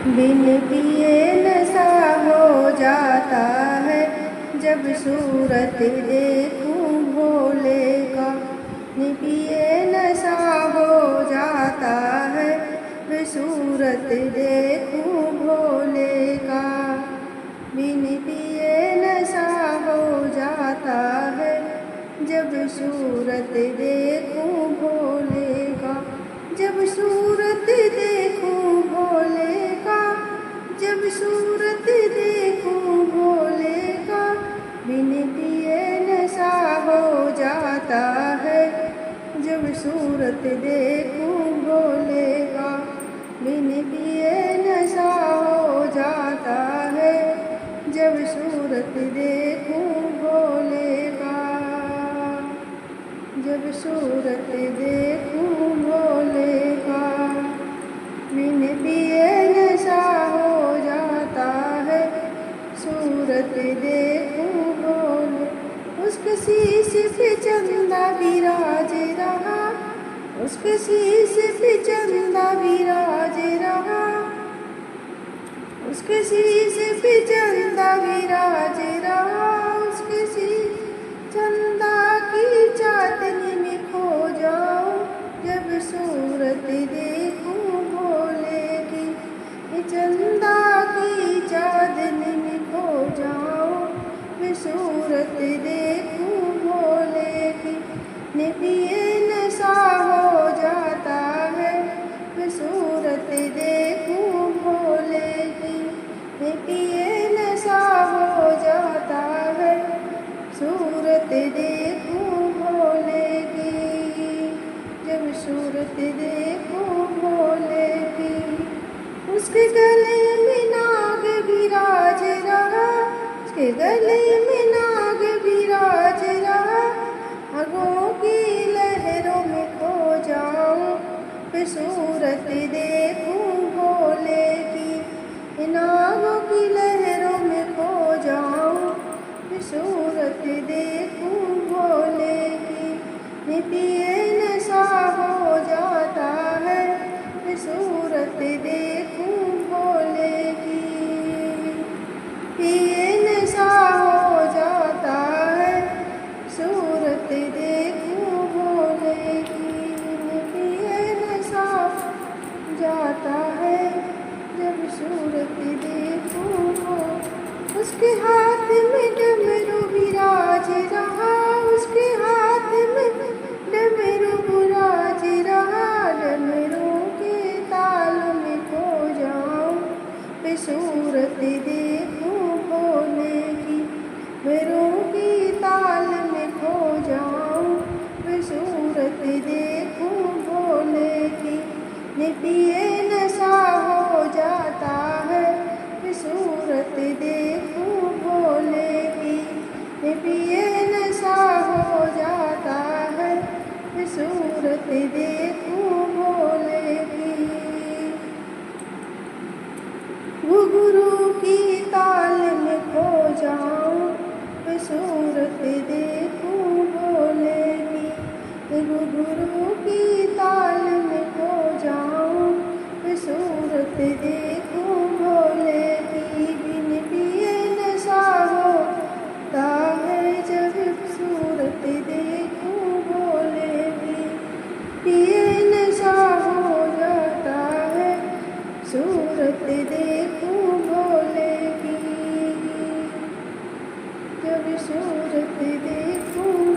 बिन पिए नशा हो जाता है जब सूरत देखूं भोले का। बिन पिए नशा हो जाता है जब सूरत देखूं भोले का। बिन पिए नशा हो जाता है जब सूरत देखूं भोले का। जब सूरत देखूं भोले का, जब सूरत देखूं भोले का। बिन पिए नशा हो जाता है जब सूरत देखूं भोले का। बिन पिए नशा हो जाता है जब सूरत देखूं भोले का। जब सूरत देखूं भोले का। बिन पिए नशा हो जाता है सूरत देखूं भोले। उसके शीश पे चंदा विराज रहा, उसके शीश पे चंदा विराज रहा, उसके शीश पे चंदा विराज रहा। उसके शीश चंदा की चांदनी में खो जाऊं जब सूरत देखूं भोले की। चंदा की चांदनी में खो जाऊं मैं सूरत देखूं भोले की। बिन पिए नशा हो जाता है मैं सूरत देखूं भोले की। बिन पिए नशा हो जाता है सूरत देखूं भोले की। जब सूरत देखूं भोले की। उसके गले में नाग विराज रहा, उसके गले में नाग विराज रहा। आगों की लहरों में खो जाऊं मैं सूरत देखूं भोले की। नागों की लहरों में खो जाऊं मैं सूरत देखूं भोले की। बिन पिए नशा हो जाता है मैं सूरत देखूं भोले की। पिए नशा हो जाता है सूरत देखूं भोले की। बिन पिए नशा हो जाता है जब सूरत देखूं भोले। उसके हाथ में डमरू विराज रहा, उसके हाथ में डमरू विराज रहा। डमरू के ताल में खो जाऊं मैं सूरत देखूं भोले की। डमरू की ताल में खो जाऊं मैं सूरत देखूं भोले की। बिन पिए नशा हो जाता है मैं सूरत देखूं भोले की। बिन पिए नशा हो जाता है मैं सूरत देखूं भोले की। घुंघरू की ताल में खो जाऊं मैं सूरत देखूं भोले की। घुंघरू की ताल में खो जाऊं मैं सूरत देखूं भोले की। बिन पिए नशा होता है जब सूरत देखूं भोले की। पिए नशा हो जाता है सूरत देखूं भोले की। जब सूरत देखूं